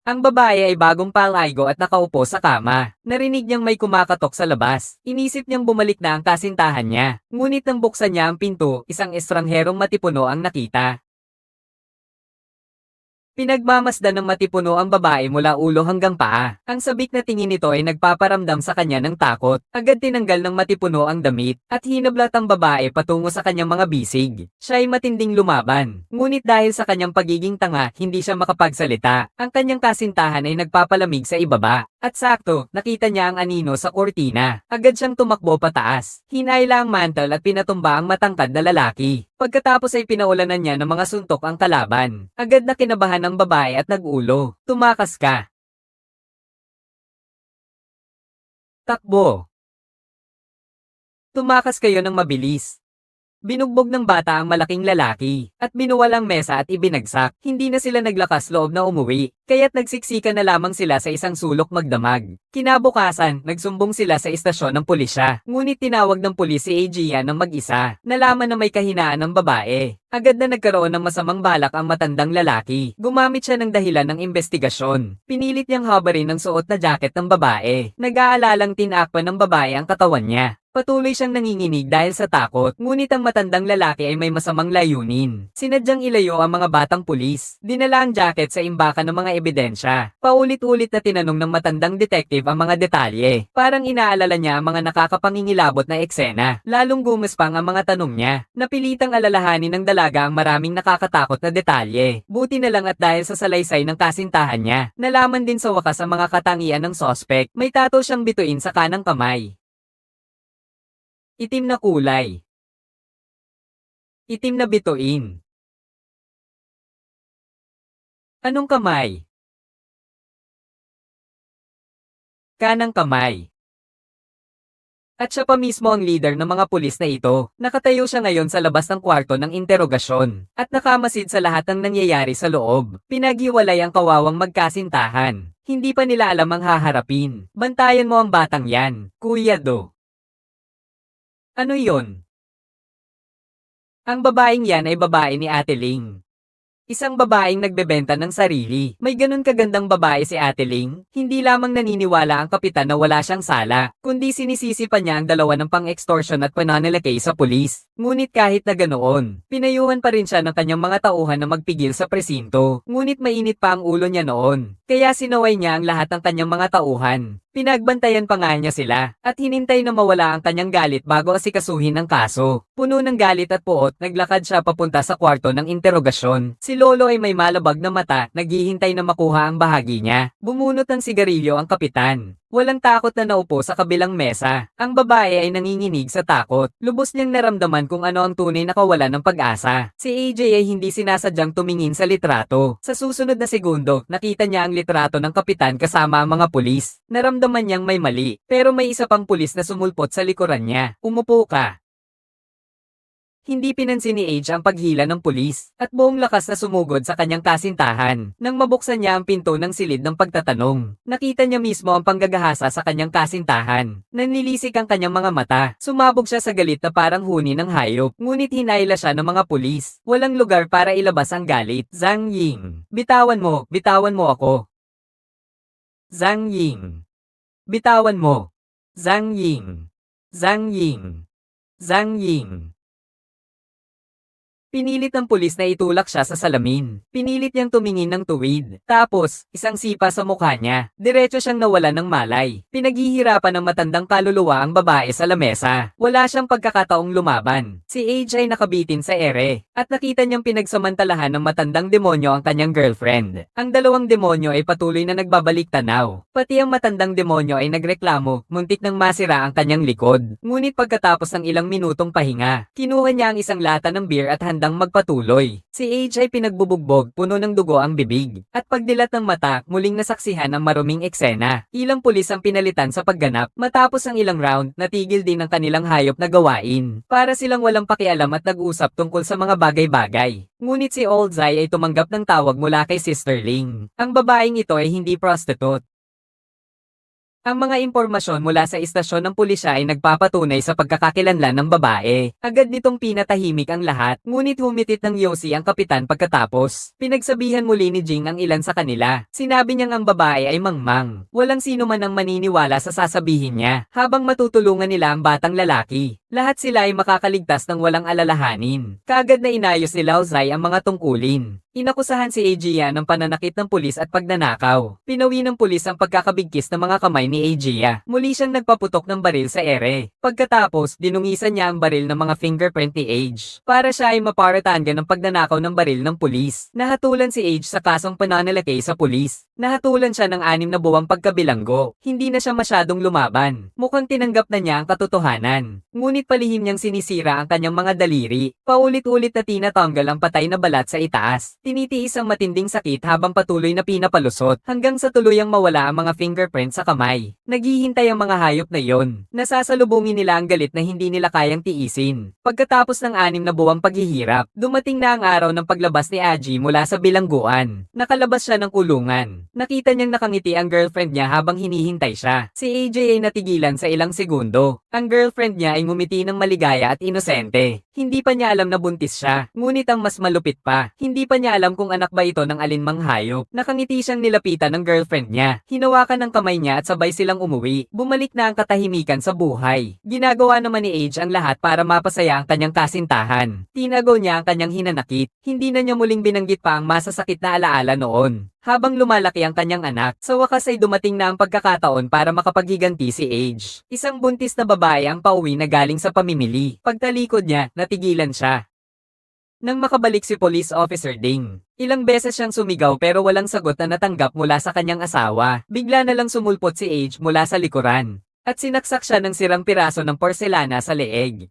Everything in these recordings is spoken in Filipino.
Ang babae ay bagong palaigo at nakaupo sa kama. Narinig niyang may kumakatok sa labas. Inisip niyang bumalik na ang kasintahan niya. Ngunit nang buksan niya ang pinto, isang estrangherong matipuno ang nakita. Pinagmamasdan ng matipuno ang babae mula ulo hanggang paa. Ang sabik na tingin nito ay nagpaparamdam sa kanya ng takot. Agad tinanggal ng matipuno ang damit at hinablat ang babae patungo sa kanyang mga bisig. Siya ay matinding lumaban. Ngunit dahil sa kanyang pagiging tanga, hindi siya makapagsalita. Ang kanyang kasintahan ay nagpapalamig sa ibaba. At sakto, nakita niya ang anino sa kortina. Agad siyang tumakbo pataas. Hinayla ang mantle at pinatumba ang matangkad na lalaki. Pagkatapos ay pinaulanan niya ng mga suntok ang kalaban. Agad na kinabahan ang babae at nag-ulo. Tumakas ka. Takbo. Tumakas kayo ng mabilis. Binugbog ng bata ang malaking lalaki, at binuwal ang mesa at ibinagsak. Hindi na sila naglakas loob na umuwi, kaya't nagsiksikan na lamang sila sa isang sulok magdamag. Kinabukasan, nagsumbong sila sa istasyon ng pulisya. Ngunit tinawag ng pulis si Aegean ng mag-isa. Nalaman na may kahinaan ng babae. Agad na nagkaroon ng masamang balak ang matandang lalaki. Gumamit siya ng dahilan ng investigasyon. Pinilit niyang habarin ang suot na jacket ng babae. Nag-aalalang tinakpan ng babae ang katawan niya. Patuloy siyang nanginginig dahil sa takot, ngunit ang matandang lalaki ay may masamang layunin. Sinadyang ilayo ang mga batang pulis. Dinala ang jacket sa imbakan ng mga ebidensya. Paulit-ulit na tinanong ng matandang detective ang mga detalye. Parang inaalala niya ang mga nakakapangingilabot na eksena. Lalong gumaspang ang mga tanong niya. Napilitang alalahanin ng dalaga ang maraming nakakatakot na detalye. Buti na lang at dahil sa salaysay ng kasintahan niya, nalaman din sa wakas ang mga katangian ng sospek. May tato siyang bituin sa kanang kamay. Itim na kulay. Itim na bituin. Anong kamay? Kanang kamay. At siya pa mismo ang leader ng mga pulis na ito. Nakatayo siya ngayon sa labas ng kwarto ng interogasyon. At nakamasid sa lahat ng nangyayari sa loob. Pinaghiwalay ang kawawang magkasintahan. Hindi pa nila alam ang haharapin. Bantayan mo ang batang yan, Kuya Do. Ano yon? Ang babaeng yan ay babae ni Ate Ling. Isang babaeng nagbebenta ng sarili. May ganun kagandang babae si Ate Ling, hindi lamang naniniwala ang kapitan na wala siyang sala, kundi sinisisi pa niya ang dalawa ng pang-extortion at pananalakay sa pulis. Ngunit kahit na ganoon, pinayuhan pa rin siya ng kanyang mga tauhan na magpigil sa presinto. Ngunit mainit pa ang ulo niya noon, kaya sinaway niya ang lahat ng kanyang mga tauhan. Pinagbantayan pa nga niya sila, at hinintay na mawala ang kanyang galit bago asikasuhin ang kaso. Puno ng galit at puot, naglakad siya papunta sa kwarto ng interogasyon. Si Lolo ay may malabag na mata, naghihintay na makuha ang bahagi niya. Bumunot ng sigarilyo ang kapitan. Walang takot na naupo sa kabilang mesa. Ang babae ay nanginginig sa takot. Lubos niyang naramdaman kung ano ang tunay na kawalan ng pag-asa. Si AJ ay hindi sinasadyang tumingin sa litrato. Sa susunod na segundo, nakita niya ang litrato ng kapitan kasama ang mga pulis. Naramdaman niyang may mali, pero may isa pang pulis na sumulpot sa likuran niya. Umupo ka. Hindi pinansin ni Age ang paghila ng pulis, at buong lakas na sumugod sa kanyang kasintahan. Nang mabuksan niya ang pinto ng silid ng pagtatanong, nakita niya mismo ang panggagahasa sa kanyang kasintahan. Nanlilisik ang kanyang mga mata. Sumabog siya sa galit na parang huni ng hayop, ngunit hinayla siya ng mga pulis. Walang lugar para ilabas ang galit. Zhang Ying, bitawan mo ako. Zhang Ying, bitawan mo. Zhang Ying, Zhang Ying, Zhang Ying. Pinilit ng pulis na itulak siya sa salamin. Pinilit niyang tumingin ng tuwid. Tapos, isang sipa sa mukha niya. Diretso siyang nawalan ng malay. Pinaghihirapan ng matandang kaluluwa ang babae sa lamesa. Wala siyang pagkakataong lumaban. Si AJ ay nakabitin sa ere. At nakita niyang pinagsamantalahan ng matandang demonyo ang kanyang girlfriend. Ang dalawang demonyo ay patuloy na nagbabalik tanaw. Pati ang matandang demonyo ay nagreklamo, muntik nang masira ang kanyang likod. Ngunit pagkatapos ng ilang minutong pahinga, kinuha niya ang isang lata ng beer at handang magpatuloy. Si AJ ay pinagbubugbog, puno ng dugo ang bibig. At pagdilat ng mata, muling nasaksihan ang maruming eksena. Ilang pulis ang pinalitan sa pagganap. Matapos ang ilang round, natigil din ang kanilang hayop na gawain. Para silang walang pakialam at nag-usap tungkol sa mga bagay-bagay. Ngunit si Oldzai ay tumanggap ng tawag mula kay Sister Ling. Ang babaeng ito ay hindi prostitute. Ang mga impormasyon mula sa istasyon ng pulisya ay nagpapatunay sa pagkakakilanlan ng babae. Agad nitong pinatahimik ang lahat, ngunit humitit ng yosi ang kapitan pagkatapos. Pinagsabihan muli ni Jing ang ilan sa kanila. Sinabi niyang ang babae ay mangmang. Walang sino man ang maniniwala sa sasabihin niya, habang matutulungan nila ang batang lalaki. Lahat sila ay makakaligtas ng walang alalahanin. Kaagad na inayos ni Lao Zai ang mga tungkulin. Inakusahan si Ajia ng pananakit ng pulis at pagnanakaw. Pinawi ng pulis ang pagkakabigkis ng mga kamay ni Ajia. Muli siyang nagpaputok ng baril sa ere. Pagkatapos, dinungisan niya ang baril ng mga fingerprint ni Age. Para siya ay maparatanga ng pagnanakaw ng baril ng pulis. Nahatulan si Age sa kasong pananalaki sa pulis. Nahatulan siya ng 6 na buwang pagkabilanggo. Hindi na siya masyadong lumaban. Mukhang tinanggap na niya ang katotohanan. Ngunit palihim niyang sinisira ang kanyang mga daliri. Paulit-ulit na tinatanggal ang patay na balat sa itaas. Tinitiis ang matinding sakit habang patuloy na pinapalusot hanggang sa tuluyang mawala ang mga fingerprint sa kamay. Naghihintay ang mga hayop na iyon. Nasasalubungin nila ang galit na hindi nila kayang tiisin. Pagkatapos ng 6 na buwang paghihirap, dumating na ang araw ng paglabas ni Aji mula sa bilangguan. Nakalabas siya ng kulungan. Nakita niyang nakangiti ang girlfriend niya habang hinihintay siya. Si AJ ay natigilan sa ilang segundo. Ang girlfriend niya ay ngumiti ng maligaya at inosente. Hindi pa niya alam na buntis siya. Ngunit ang mas malupit pa, hindi pa niya alam kung anak ba ito ng alinmang hayop. Nakangiti siyang nilapitan ng girlfriend niya. Hinawakan ng kamay niya at sabay silang umuwi. Bumalik na ang katahimikan sa buhay. Ginagawa naman ni Age ang lahat para mapasaya ang kanyang kasintahan. Tinago niya ang kanyang hinanakit. Hindi na niya muling binanggit pa ang masasakit na alaala noon. Habang lumalaki ang kanyang anak, sa wakas ay dumating na ang pagkakataon para makapaghiganti si Age. Isang buntis na babae ang pauwi na galing sa pamimili. Pagtalikod niya, natigilan siya. Nang makabalik si Police Officer Ding, ilang beses siyang sumigaw pero walang sagot na natanggap mula sa kanyang asawa. Bigla na lang sumulpot si Age mula sa likuran, at sinaksak siya ng sirang piraso ng porselana sa leeg.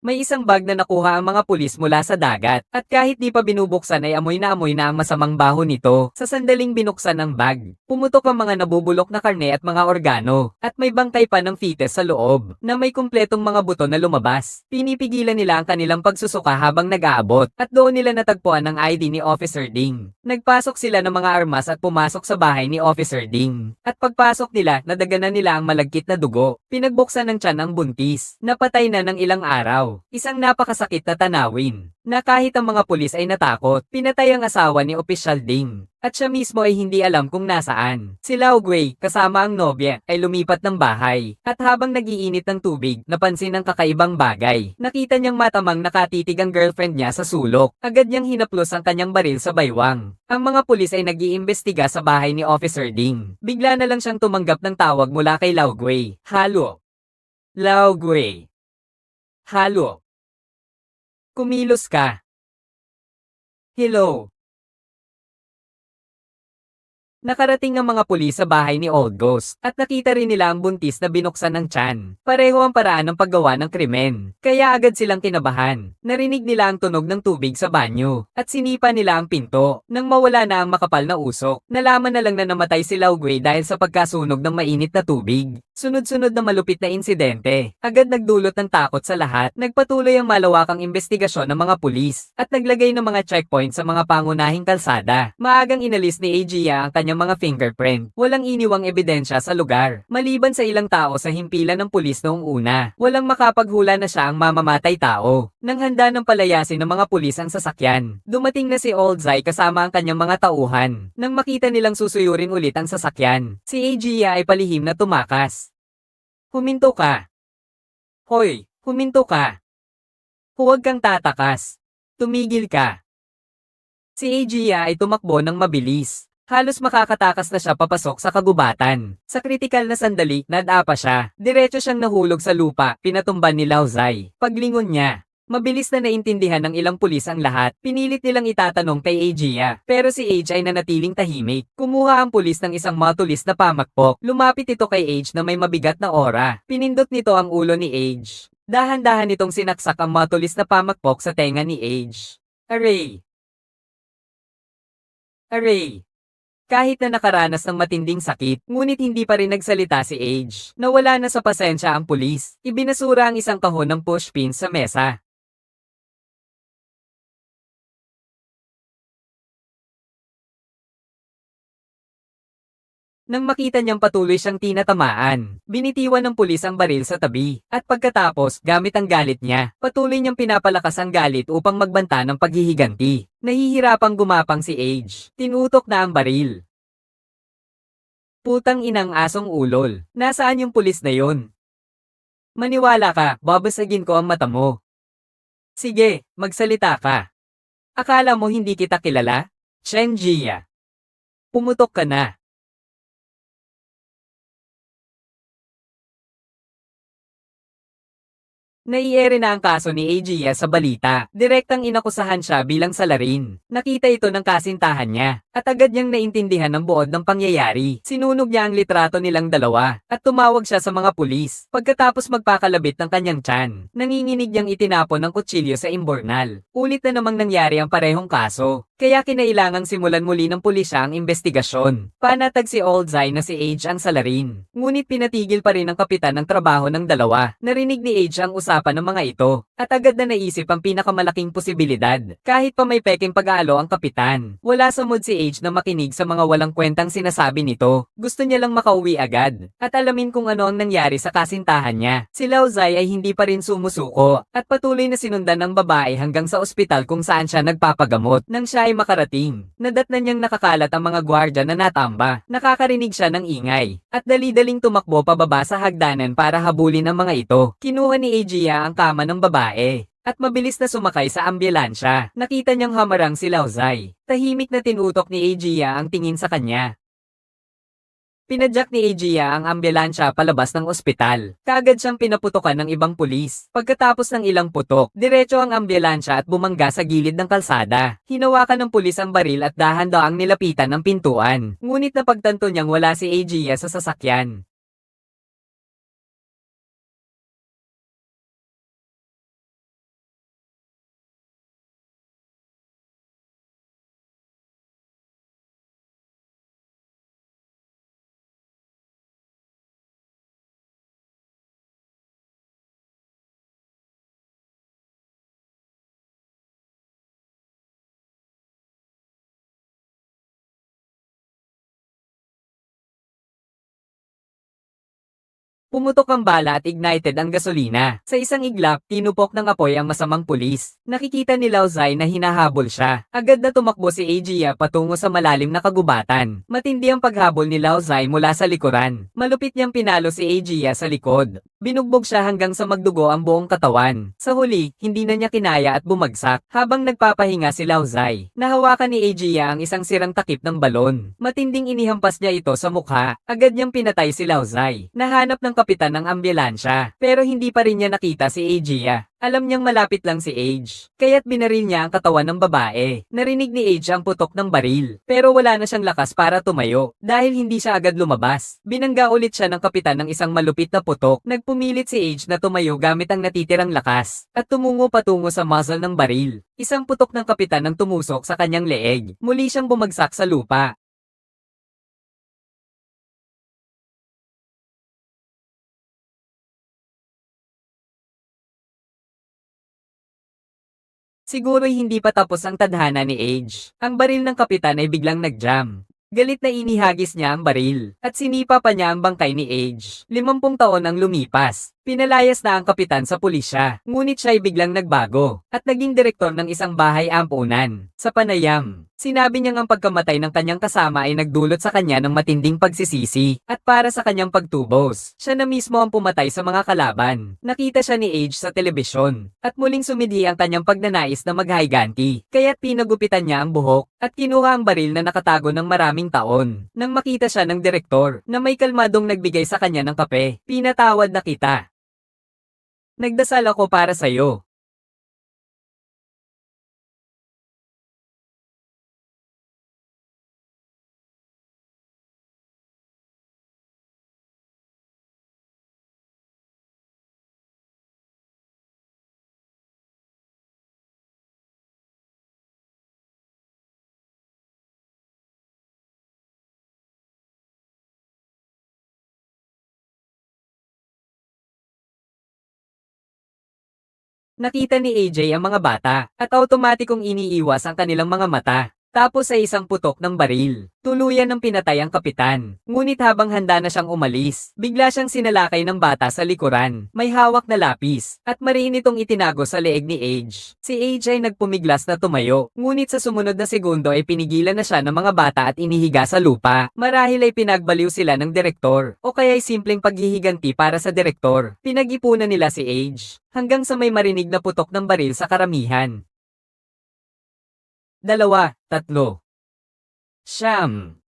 May isang bag na nakuha ang mga pulis mula sa dagat, at kahit di pa binubuksan ay amoy na ang masamang baho nito. Sa sandaling binuksan ang bag, pumutok ang mga nabubulok na karne at mga organo, at may bangkay pa ng fetus sa loob, na may kumpletong mga buto na lumabas. Pinipigilan nila ang kanilang pagsusuka habang nag-aabot, at doon nila natagpuan ang ID ni Officer Ding. Nagpasok sila ng mga armas at pumasok sa bahay ni Officer Ding. At pagpasok nila, nadaganan nila ang malagkit na dugo. Pinagbuksan ng tiyan ang buntis, napatay na ng ilang araw. Isang napakasakit na tanawin, na kahit ang mga pulis ay natakot, pinatay ang asawa ni Opisyal Ding, at siya mismo ay hindi alam kung nasaan. Si Lao Gui, kasama ang nobya, ay lumipat ng bahay, at habang nagiinit ng tubig, napansin ang kakaibang bagay. Nakita niyang matamang nakatitig ang girlfriend niya sa sulok, agad niyang hinaplos ang kanyang baril sa baywang. Ang mga pulis ay nag-iimbestiga sa bahay ni Officer Ding. Bigla na lang siyang tumanggap ng tawag mula kay Lao Gui. Halo. Lao Gui. Halo. Kumilos ka. Hello. Nakarating ang mga pulis sa bahay ni Old Ghost, at nakita rin nila ang buntis na binuksan ng tiyan. Pareho ang paraan ng paggawa ng krimen, kaya agad silang kinabahan. Narinig nila ang tunog ng tubig sa banyo, at sinipa nila ang pinto. Nang mawala na ang makapal na usok, nalaman na lang na namatay si Lao Gui dahil sa pagkasunog ng mainit na tubig. Sunod-sunod na malupit na insidente, agad nagdulot ng takot sa lahat. Nagpatuloy ang malawakang investigasyon ng mga pulis, at naglagay ng mga checkpoint sa mga pangunahing kalsada. Maagang inalis ni Ajia ang kanyang mga fingerprint. Walang iniwang ebidensya sa lugar. Maliban sa ilang tao sa himpilan ng pulis noong una, walang makapaghula na siya ang mamamatay tao. Nang handa ng palayasin ng mga pulis ang sasakyan, dumating na si Old Zai kasama ang kanyang mga tauhan. Nang makita nilang susuyurin ulit ang sasakyan, si Ajia ay palihim na tumakas. Huminto ka. Hoy, huminto ka. Huwag kang tatakas. Tumigil ka. Si Ajia ay tumakbo ng mabilis. Halos makakatakas na siya papasok sa kagubatan. Sa kritikal na sandali, nadapa siya. Diretso siyang nahulog sa lupa, pinatumban ni Lao Zai. Paglingon niya, mabilis na naintindihan ng ilang pulis ang lahat. Pinilit nilang itatanong kay Ajia, pero si Age ay nanatiling tahimik. Kumuha ang pulis ng isang matulis na pamakpok. Lumapit ito kay Age na may mabigat na aura. Pinindot nito ang ulo ni Age. Dahan-dahan nitong sinaksak ang matulis na pamakpok sa tenga ni Age. Aray! Aray! Kahit na nakaranas ng matinding sakit, ngunit hindi pa rin nagsalita si Age. Nawala na sa pasensya ang pulis. Ibinasura ang isang kahon ng pushpin sa mesa. Nang makita niyang patuloy siyang tinatamaan, binitiwan ng pulis ang baril sa tabi, at pagkatapos, gamit ang galit niya, patuloy niyang pinapalakas ang galit upang magbanta ng paghihiganti. Nahihirapang gumapang si Age. Tinutok na ang baril. Putang inang asong ulol. Nasaan yung pulis na yon? Maniwala ka, babasagin ko ang mata mo. Sige, magsalita ka. Akala mo hindi kita kilala? Chen Jia. Pumutok ka na. Naiere na ang kaso ni Agia sa balita. Direktang inakusahan siya bilang salarin. Nakita ito ng kasintahan niya, at agad niyang naintindihan ang buod ng pangyayari. Sinunog niya ang litrato nilang dalawa, at tumawag siya sa mga pulis. Pagkatapos magpakalabit ng kanyang tiyan, nanginginig niyang itinapon ng kutsilyo sa imbornal. Ulit na namang nangyari ang parehong kaso. Kaya kinailangang simulan muli ng pulisya ang investigasyon. Panatag si Old Zai na si Age ang salarin. Ngunit pinatigil pa rin ng kapitan ang trabaho ng dalawa. Narinig ni Age ang usapan ng mga ito. At agad na naisip ang pinakamalaking posibilidad. Kahit pa may peking pag-aalo ang kapitan. Wala sa mood si Age na makinig sa mga walang kwentang sinasabi nito. Gusto niya lang makauwi agad. At alamin kung ano ang nangyari sa kasintahan niya. Si Lao Zai ay hindi pa rin sumusuko. At patuloy na sinundan ng babae hanggang sa ospital kung saan siya nagpapagamot. Nang siya ay makarating, nadatnan niyang nakakalat ang mga gwardya na natamba. Nakakarinig siya ng ingay, at dali-daling tumakbo pababa sa hagdanan para habulin ang mga ito. Kinuha ni Agia ang kama ng babae, at mabilis na sumakay sa ambulansya. Nakita niyang hamarang si Lao Zai. Tahimik na tinutok ni Agia ang tingin sa kanya. Pinadyak ni Agia ang ambulansya palabas ng ospital. Kaagad siyang pinaputokan ng ibang pulis. Pagkatapos ng ilang putok, diretso ang ambulansya at bumangga sa gilid ng kalsada. Hinawakan ng pulis ang baril at dahan-daang nilapitan ng pintuan. Ngunit napagtanto niyang wala si Agia sa sasakyan. Pumutok ang bala at ignited ang gasolina. Sa isang iglap, tinupok ng apoy ang masamang pulis. Nakikita ni Lao Zai na hinahabol siya. Agad na tumakbo si Agia patungo sa malalim na kagubatan. Matindi ang paghabol ni Lao Zai mula sa likuran. Malupit niyang pinalo si Agia sa likod. Binugbog siya hanggang sa magdugo ang buong katawan. Sa huli, hindi na niya kinaya at bumagsak. Habang nagpapahinga si Lao Zai, nahawakan ni Agia ang isang sirang takip ng balon. Matinding inihampas niya ito sa mukha. Agad niyang pinatay si Lao Zai. Nahanap ng kapitan ng ambulansya, pero hindi pa rin niya nakita si Agia. Alam niyang malapit lang si Age, kaya't binaril niya ang katawan ng babae. Narinig ni Age ang putok ng baril, pero wala na siyang lakas para tumayo, dahil hindi siya agad lumabas. Binangga ulit siya ng kapitan ng isang malupit na putok. Nagpumilit si Age na tumayo gamit ang natitirang lakas, at tumungo patungo sa muzzle ng baril. Isang putok ng kapitan ang tumusok sa kanyang leeg. Muli siyang bumagsak sa lupa. Siguro'y hindi pa tapos ang tadhana ni Age. Ang baril ng kapitan ay biglang nag-jam. Galit na inihagis niya ang baril, at sinipa pa niya ang bangkay ni Age. 50 taon ang lumipas. Pinalayas na ang kapitan sa pulisya, ngunit siya ay biglang nagbago, at naging direktor ng isang bahay ampunan. Sa panayam, sinabi niyang ang pagkamatay ng kanyang kasama ay nagdulot sa kanya ng matinding pagsisisi, at para sa kanyang pagtubos, siya na mismo ang pumatay sa mga kalaban. Nakita siya ni Age sa telebisyon, at muling sumidi ang kanyang pagnanais na maghayganti, kaya't pinagupitan niya ang buhok, at kinuha ang baril na nakatago ng maraming taon. Nang makita siya ng direktor, na may kalmadong nagbigay sa kanya ng kape, pinatawad na kita. Nagdasal ako para sa'yo. Nakita ni AJ ang mga bata, at automatikong iniiwas ang kanilang mga mata. Tapos ay isang putok ng baril. Tuluyan ng pinatay ang kapitan. Ngunit habang handa na siyang umalis, bigla siyang sinalakay ng bata sa likuran. May hawak na lapis, at mariin itong itinago sa leeg ni Age. Si Age ay nagpumiglas na tumayo, ngunit sa sumunod na segundo ay pinigilan na siya ng mga bata at inihiga sa lupa. Marahil ay pinagbaliw sila ng direktor, o kaya ay simpleng paghihiganti para sa direktor. Pinag-ipunan nila si Age, hanggang sa may marinig na putok ng baril sa karamihan. 2, 3. Siyam.